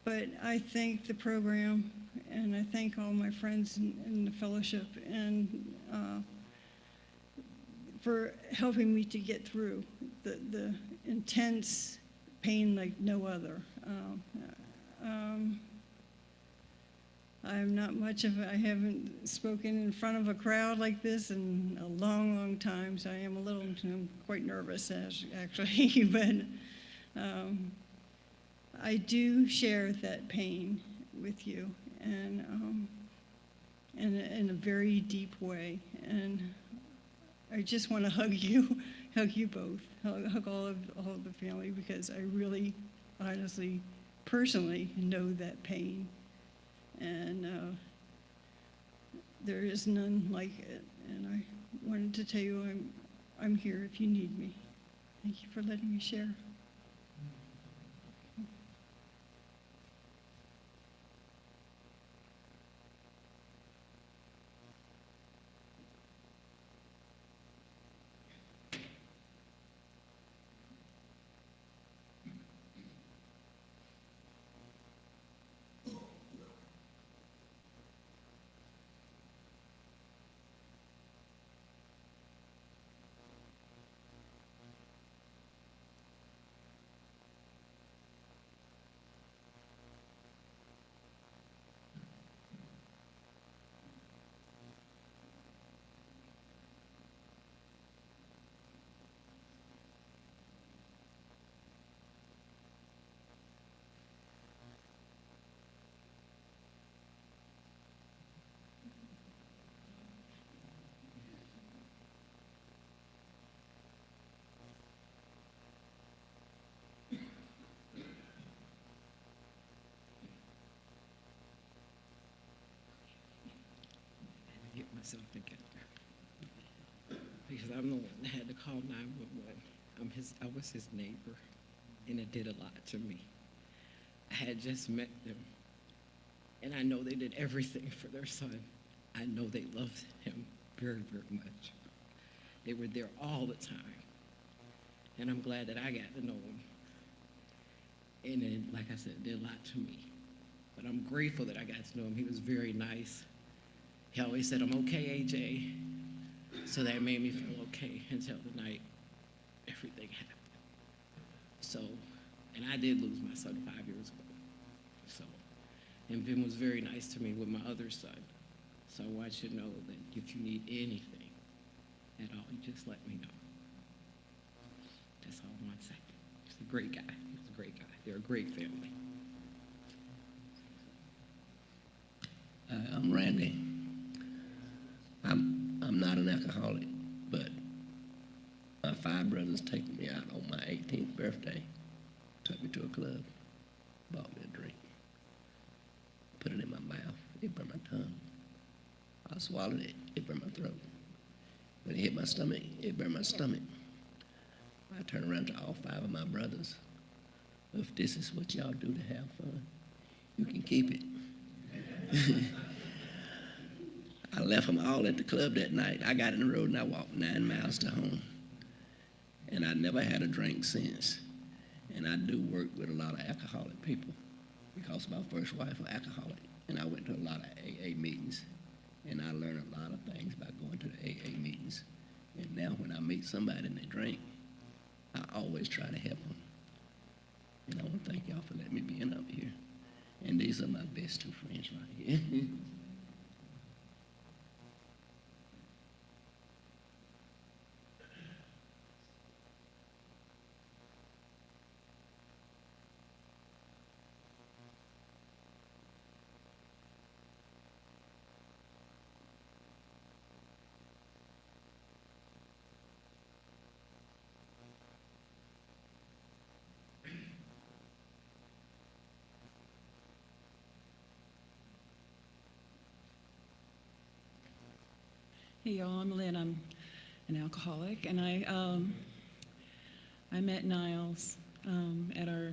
But I thank the program, and I thank all my friends in the fellowship, and for helping me to get through the intense pain like no other. I'm not much of I haven't spoken in front of a crowd like this in a long, long time, so I'm quite nervous actually, but I do share that pain with you, and in a very deep way, and I just want to hug you both, hug all of the family, because I really, honestly, personally know that pain. And there is none like it. And I wanted to tell you I'm here if you need me. Thank you for letting me share. because I'm the one that had to call 911. I was his neighbor, and it did a lot to me. I had just met them, and I know they did everything for their son. I know they loved him very, very much. They were there all the time, and I'm glad that I got to know him. And then, like I said, it did a lot to me. But I'm grateful that I got to know him. He was very nice. He always said, "I'm okay, AJ." So that made me feel okay until the night everything happened. So, and I did lose my son 5 years ago. So, and Vin was very nice to me with my other son. So I want you to know that if you need anything at all, you just let me know. That's all I want to say. He's a great guy. He's a great guy. They're a great family. I'm Randy. I'm not an alcoholic, but my 5 brothers taken me out on my 18th birthday, took me to a club, bought me a drink, put it in my mouth, it burned my tongue. I swallowed it, it burned my throat. When it hit my stomach, it burned my stomach. I turned around to all 5 of my brothers. If this is what y'all do to have fun, you can keep it. I left them all at the club that night. I got in the road and I walked 9 miles to home. And I never had a drink since. And I do work with a lot of alcoholic people because my first wife was alcoholic. And I went to a lot of AA meetings. And I learned a lot of things by going to the AA meetings. And now when I meet somebody and they drink, I always try to help them. And I want to thank y'all for letting me be up here. And these are my best 2 friends right here. Hey y'all, I'm Lynn. I'm an alcoholic, and I met Niles at our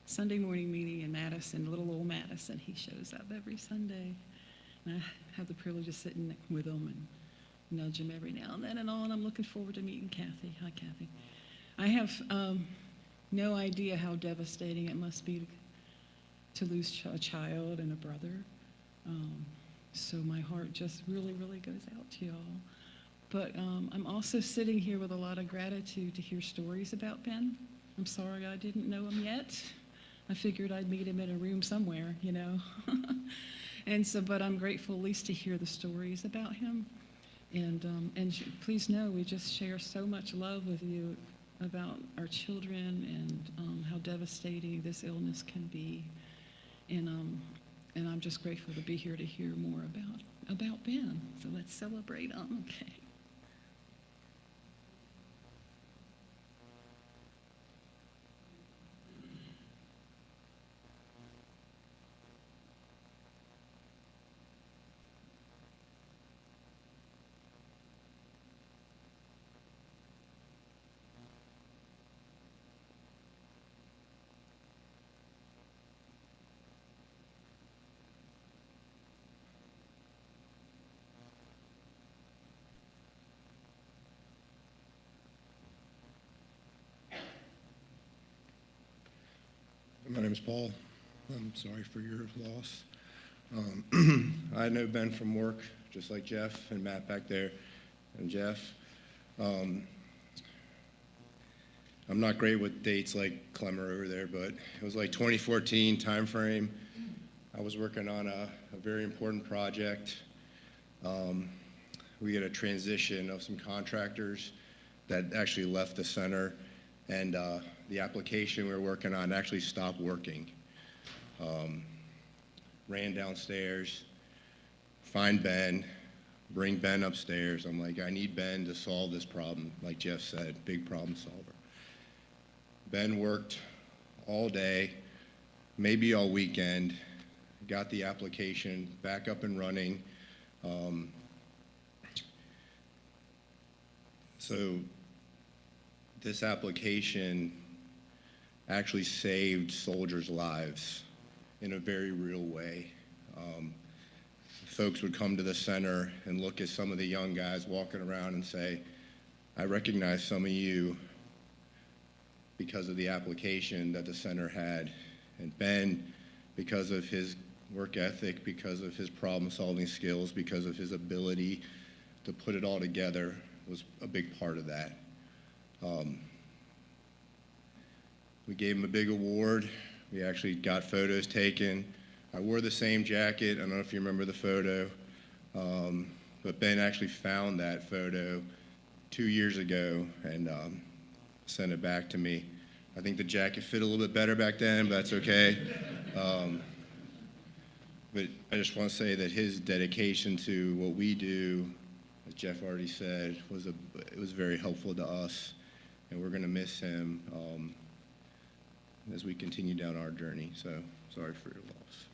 Sunday morning meeting in Madison, little old Madison. He shows up every Sunday, and I have the privilege of sitting with him and nudge him every now and then and all. And I'm looking forward to meeting Kathy. Hi, Kathy. I have no idea how devastating it must be to lose a child and a brother. So my heart just really, really goes out to y'all. But I'm also sitting here with a lot of gratitude to hear stories about Ben. I'm sorry I didn't know him yet. I figured I'd meet him in a room somewhere, you know. And so, but I'm grateful at least to hear the stories about him. And please know we just share so much love with you about our children and how devastating this illness can be. And I'm just grateful to be here to hear more about Ben. So let's celebrate him, okay? My name is Paul. I'm sorry for your loss. I know Ben from work, just like Jeff and Matt back there, and Jeff. I'm not great with dates like Clemmer over there, but it was like 2014 time frame. I was working on a very important project. We had a transition of some contractors that actually left the center, and the application we were working on actually stopped working. Ran downstairs, find Ben, bring Ben upstairs. I'm like, I need Ben to solve this problem, like Jeff said, big problem solver. Ben worked all day, maybe all weekend, got the application back up and running. So this application actually saved soldiers' lives in a very real way. Folks would come to the center and look at some of the young guys walking around and say, I recognize some of you because of the application that the center had. And Ben, because of his work ethic, because of his problem-solving skills, because of his ability to put it all together, was a big part of that. We gave him a big award. We actually got photos taken. I wore the same jacket. I don't know if you remember the photo, but Ben actually found that photo 2 years ago and sent it back to me. I think the jacket fit a little bit better back then, but that's okay. But I just want to say that his dedication to what we do, as Jeff already said, it was very helpful to us, and we're going to miss him as we continue down our journey. So sorry for your loss.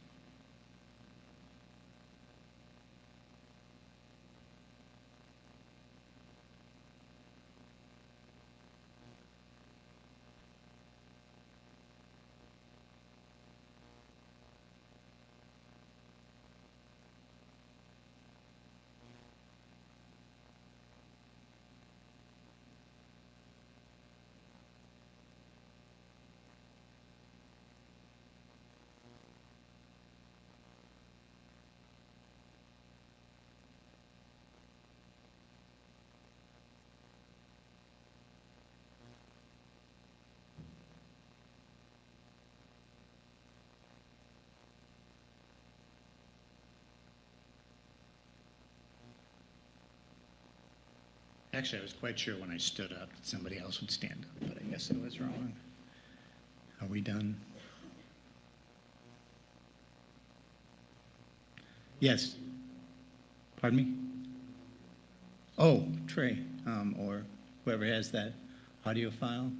Actually, I was quite sure when I stood up that somebody else would stand up, but I guess I was wrong. Are we done? Yes. Pardon me? Oh, Trey, or whoever has that audio file.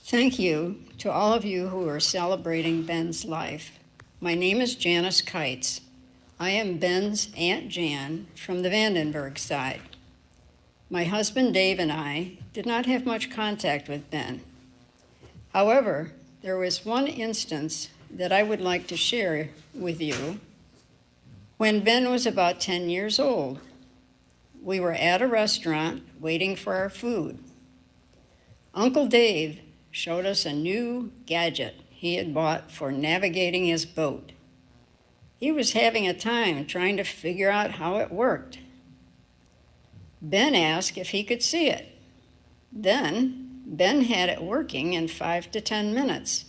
Thank you to all of you who are celebrating Ben's life. My name is Janice Kites. I am Ben's Aunt Jan from the Vandenberg side. My husband Dave and I did not have much contact with Ben. However, there was one instance that I would like to share with you. When Ben was about 10 years old, we were at a restaurant waiting for our food. Uncle Dave showed us a new gadget he had bought for navigating his boat. He was having a time trying to figure out how it worked. Ben asked if he could see it. Then Ben had it working in 5 to 10 minutes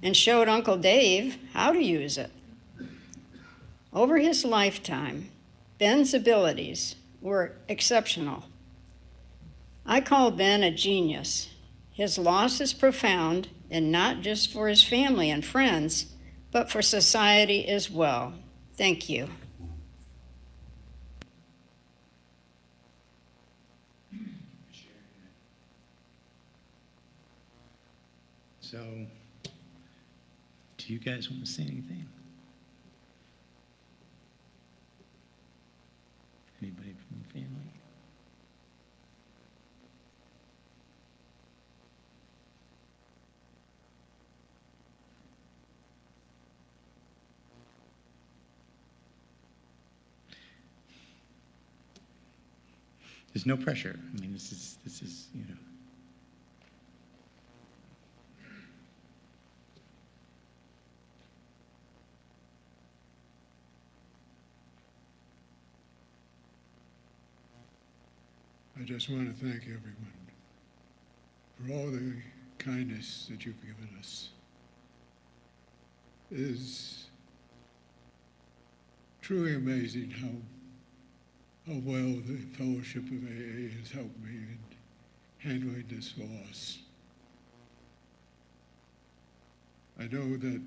and showed Uncle Dave how to use it. Over his lifetime, Ben's abilities were exceptional. I call Ben a genius. His loss is profound, and not just for his family and friends, but for society as well. Thank you. So, do you guys want to say anything? Anybody from the family? There's no pressure. I mean, this is, you know. I just want to thank everyone for all the kindness that you've given us. It is truly amazing how well the Fellowship of AA has helped me in handling this loss. I know that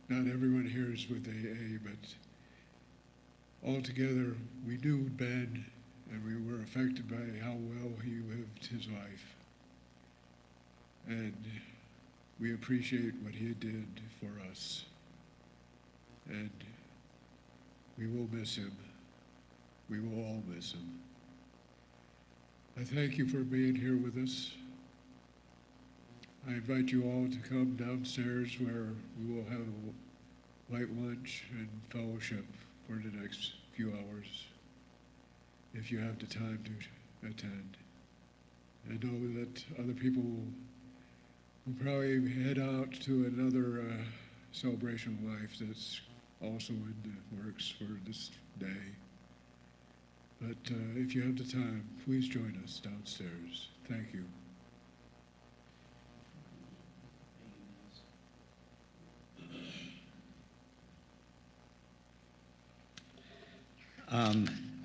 not everyone here is with AA, but altogether we knew Ben and we were affected by how well he lived his life. And we appreciate what he did for us. And we will miss him. We will all miss him. I thank you for being here with us. I invite you all to come downstairs where we will have a light lunch and fellowship for the next few hours, if you have the time to attend. I know that other people will probably head out to another celebration of life that's also in the works for this day. But if you have the time, please join us downstairs. Thank you.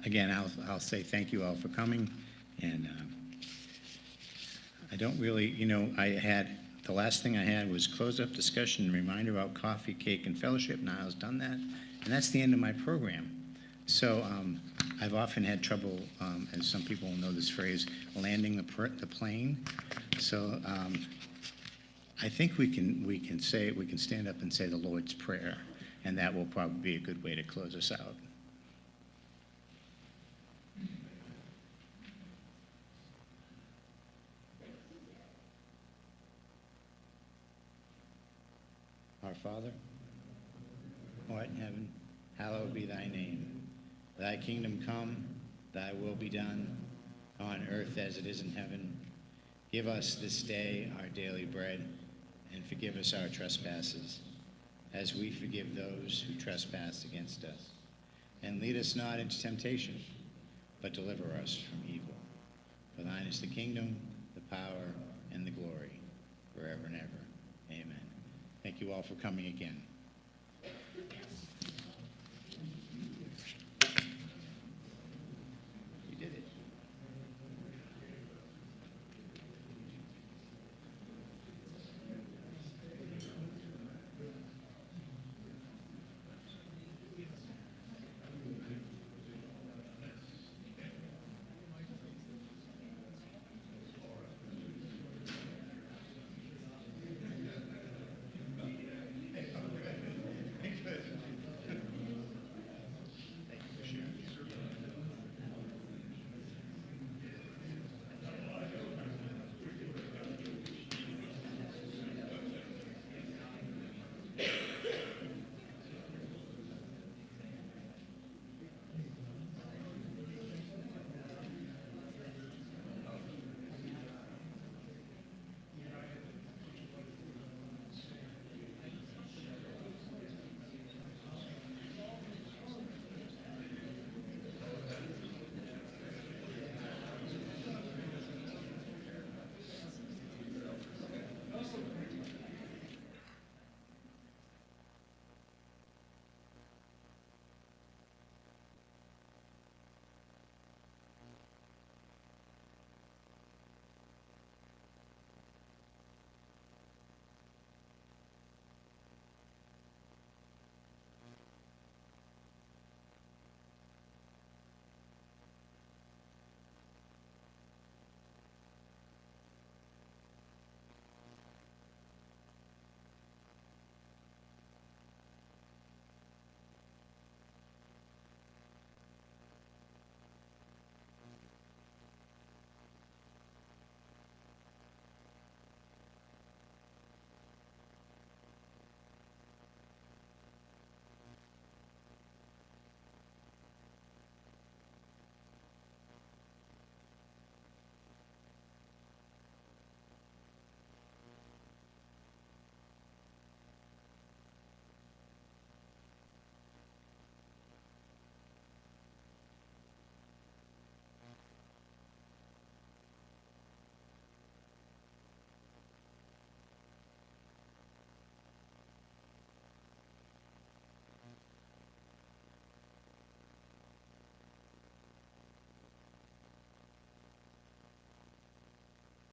Again, I'll say thank you all for coming, and I don't really, the last thing I had was close up discussion and reminder about coffee, cake, and fellowship. Niall's done that, and that's the end of my program. So I've often had trouble, as some people know this phrase, landing the plane. So I think we can stand up and say the Lord's Prayer, and that will probably be a good way to close us out. Our Father, who art in heaven, hallowed be thy name. Thy kingdom come, thy will be done, on earth as it is in heaven. Give us this day our daily bread, and forgive us our trespasses, as we forgive those who trespass against us. And lead us not into temptation, but deliver us from evil. For thine is the kingdom, the power, and the glory, forever and ever. Amen. Thank you all for coming again.